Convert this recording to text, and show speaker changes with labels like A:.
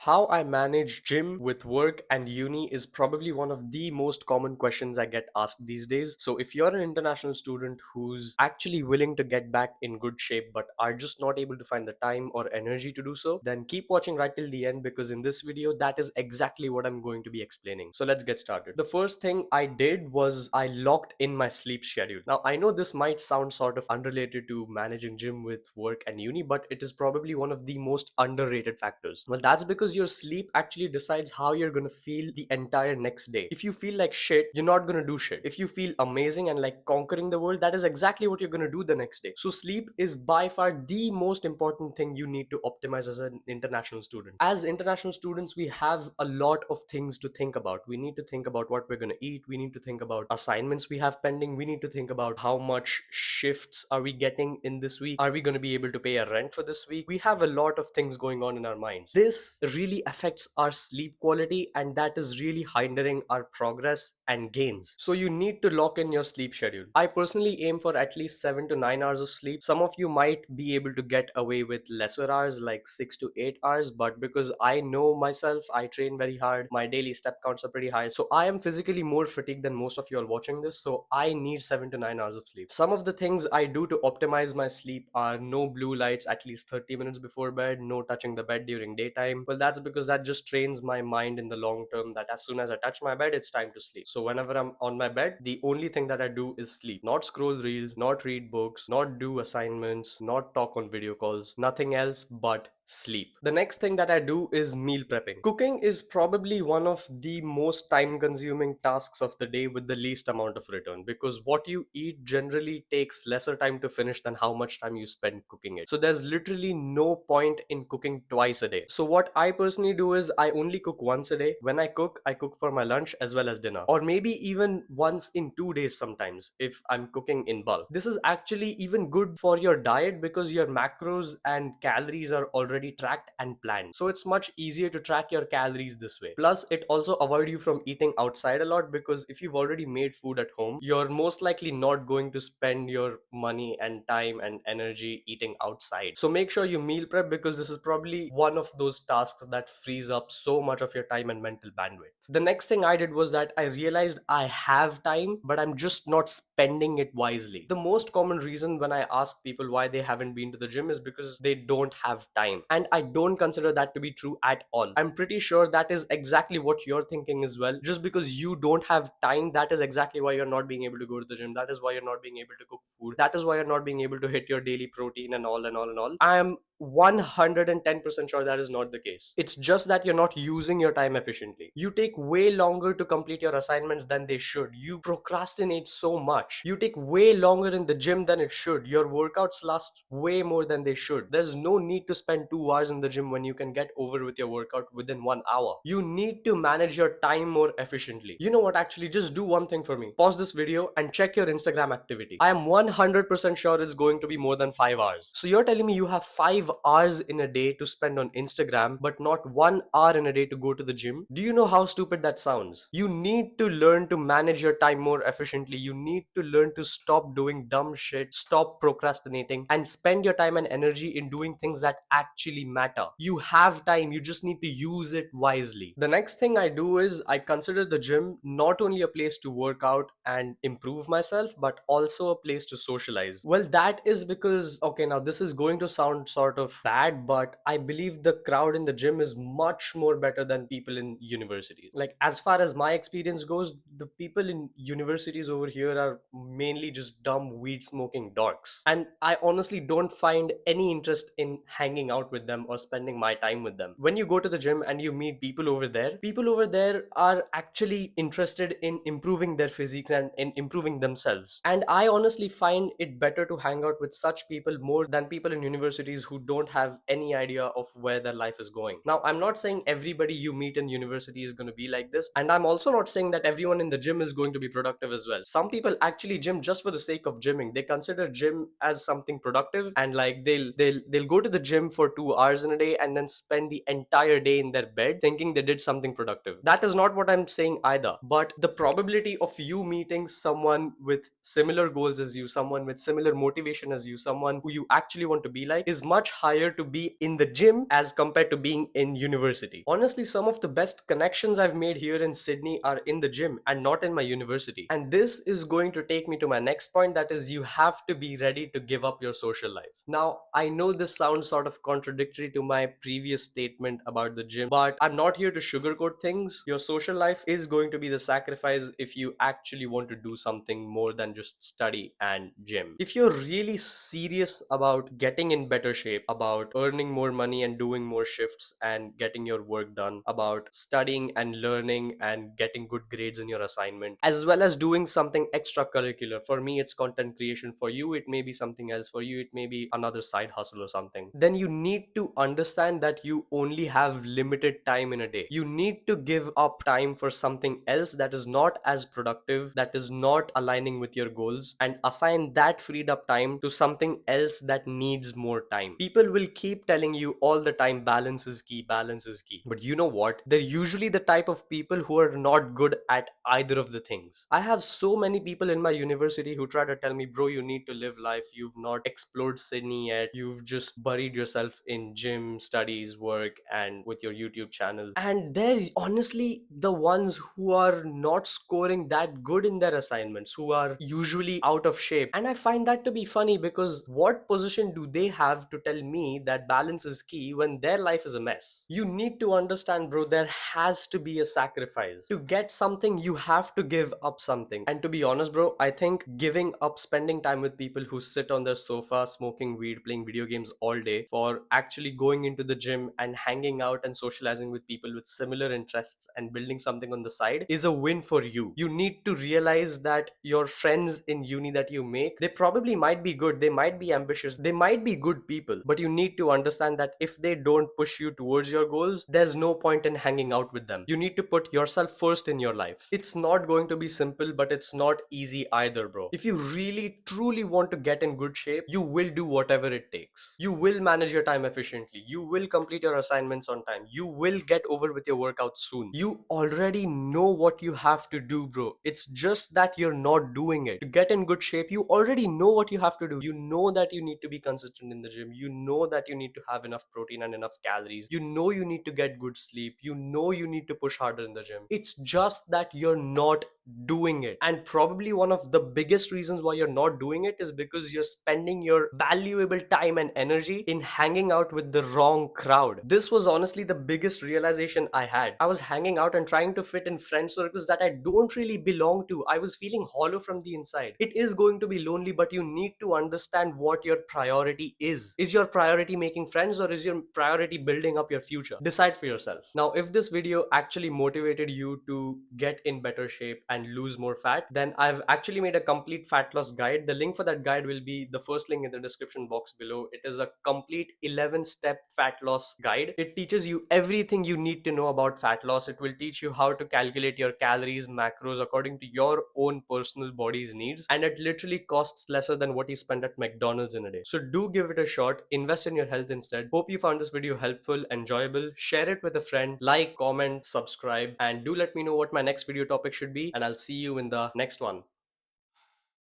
A: How I manage gym with work and uni is probably one of the most common questions I get asked these days. So, if you're an international student who's actually willing to get back in good shape but are just not able to find the time or energy to do so, then keep watching right till the end because in this video, that is exactly what I'm going to be explaining. So, let's get started. The first thing I did was I locked in my sleep schedule. Now, I know this might sound sort of unrelated to managing gym with work and uni, but it is probably one of the most underrated factors. Well, that's because your sleep actually decides how you're gonna feel the entire next day. If you feel like shit, you're not gonna do shit. If you feel amazing and like conquering the world, that is exactly what you're gonna do the next day. So, sleep is by far the most important thing you need to optimize as an international student. As international students, we have a lot of things to think about. We need to think about what we're gonna eat, we need to think about assignments we have pending, we need to think about how much shifts are we getting in this week, are we going to be able to pay a rent for this week. We have a lot of things going on in our minds. This really affects our sleep quality, and that is really hindering our progress and gains. So you need to lock in your sleep schedule. I personally aim for at least 7 to 9 hours of sleep. Some of you might be able to get away with lesser hours, like 6 to 8 hours, but because I know myself, I train very hard, my daily step counts are pretty high, so I am physically more fatigued than most of you all watching this, so I need 7 to 9 hours of sleep. Some of the things I do to optimize my sleep are no blue lights at least 30 minutes before bed, no touching the bed during daytime. Well, that's because that just trains my mind in the long term that as soon as I touch my bed, it's time to sleep. So whenever I'm on my bed, the only thing that I do is sleep. Not scroll reels, not read books, not do assignments, not talk on video calls, nothing else but sleep. The next thing that I do is meal prepping. Cooking is probably one of the most time consuming tasks of the day with the least amount of return, because what you eat generally takes lesser time to finish than how much time you spend cooking it. So there's literally no point in cooking twice a day. So what I personally do is I only cook once a day. When I cook for my lunch as well as dinner, or maybe even once in 2 days sometimes if I'm cooking in bulk. This is actually even good for your diet because your macros and calories are already tracked and planned. So it's much easier to track your calories this way. Plus, it also avoids you from eating outside a lot, because if you've already made food at home, you're most likely not going to spend your money and time and energy eating outside. So make sure you meal prep, because this is probably one of those tasks that frees up so much of your time and mental bandwidth. The next thing I did was that I realized I have time, but I'm just not spending it wisely. The most common reason when I ask people why they haven't been to the gym is because they don't have time. And I don't consider that to be true at all. I'm pretty sure that is exactly what you're thinking as well. Just because you don't have time, that is exactly why you're not being able to go to the gym. That is why you're not being able to cook food. That is why you're not being able to hit your daily protein and all and all and all. I am 110% sure that is not the case. It's just that you're not using your time efficiently. You take way longer to complete your assignments than they should. You procrastinate so much. You take way longer in the gym than it should. Your workouts last way more than they should. There's no need to spend 2 hours in the gym when you can get over with your workout within 1 hour. You need to manage your time more efficiently. You know what, actually, just do one thing for me. Pause this video and check your Instagram activity. I am 100% sure it's going to be more than 5 hours. So you're telling me you have 5 hours in a day to spend on Instagram, but not 1 hour in a day to go to the gym? Do you know how stupid that sounds? You need to learn to manage your time more efficiently. You need to learn to stop doing dumb shit, stop procrastinating, and spend your time and energy in doing things that actually matter. You have time, you just need to use it wisely. The next thing I do is I consider the gym not only a place to work out and improve myself, but also a place to socialize. Well, that is because, okay, now this is going to sound sort of bad, but I believe the crowd in the gym is much more better than people in universities. Like, as far as my experience goes, the people in universities over here are mainly just dumb weed smoking dorks. And I honestly don't find any interest in hanging out with them or spending my time with them. When you go to the gym and you meet people over there are actually interested in improving their physiques and in improving themselves. And I honestly find it better to hang out with such people more than people in universities who don't have any idea of where their life is going. Now, I'm not saying everybody you meet in university is going to be like this, and I'm also not saying that everyone in the gym is going to be productive as well. Some people actually gym just for the sake of gymming. They consider gym as something productive, and like they'll go to the gym for 2 hours in a day and then spend the entire day in their bed thinking they did something productive. That is not what I'm saying either. But the probability of you meeting someone with similar goals as you, someone with similar motivation as you, someone who you actually want to be like, is much higher to be in the gym as compared to being in university. Honestly, some of the best connections I've made here in Sydney are in the gym and not in my university. And this is going to take me to my next point, that is, you have to be ready to give up your social life. Now, I know this sounds sort of contradictory to my previous statement about the gym, but I'm not here to sugarcoat things. Your social life is going to be the sacrifice if you actually want to do something more than just study and gym. If you're really serious about getting in better shape, about earning more money and doing more shifts and getting your work done, about studying and learning and getting good grades in your assignment, as well as doing something extracurricular. For me, it's content creation. For you, it may be something else. For you, it may be another side hustle or something. Then you need to understand that you only have limited time in a day. You need to give up time for something else that is not as productive, that is not aligning with your goals, and assign that freed up time to something else that needs more time. People will keep telling you all the time, balance is key, balance is key. But you know what? They're usually the type of people who are not good at either of the things. I have so many people in my university who try to tell me, bro, you need to live life. You've not explored Sydney yet. You've just buried yourself in gym, studies, work, and with your YouTube channel. And they're honestly the ones who are not scoring that good in their assignments, who are usually out of shape. And I find that to be funny, because what position do they have to tell me that balance is key when their life is a mess? You need to understand, bro, there has to be a sacrifice. To get something, you have to give up something. And to be honest, bro, I think giving up spending time with people who sit on their sofa smoking weed, playing video games all day, for actually going into the gym and hanging out and socializing with people with similar interests and building something on the side is a win for you. You need to realize that your friends in uni that you make, they probably might be good, they might be ambitious, they might be good people, but you need to understand that if they don't push you towards your goals, there's no point in hanging out with them. You need to put yourself first in your life. It's not going to be simple, but it's not easy either, bro. If you really truly want to get in good shape, you will do whatever it takes. You will manage your time efficiently. You will complete your assignments on time. You will get over with your workout soon. You already know what you have to do, bro. It's just that you're not doing it. To get in good shape, you already know what you have to do. You know that you need to be consistent in the gym. You know that you need to have enough protein and enough calories. You know you need to get good sleep. You know you need to push harder in the gym. It's just that you're not doing it. And probably one of the biggest reasons why you're not doing it is because you're spending your valuable time and energy in hanging out with the wrong crowd. This was honestly the biggest realization I had. I was hanging out and trying to fit in friend circles that I don't really belong to. I was feeling hollow from the inside. It is going to be lonely, but you need to understand what your priority is. Is your priority making friends, or is your priority building up your future? Decide for yourself. Now, if this video actually motivated you to get in better shape and lose more fat, then I've actually made a complete fat loss guide. The link for that guide will be the first link in the description box below. It is a complete 11-step fat loss guide. It teaches you everything you need to know about fat loss. It will teach you how to calculate your calories, macros according to your own personal body's needs, and it literally costs lesser than what you spend at McDonald's in a day. So do give it a shot. Invest in your health instead. Hope you found this video helpful, enjoyable. Share it with a friend. Like, comment, subscribe, and do let me know what my next video topic should be, and I'll see you in the next one.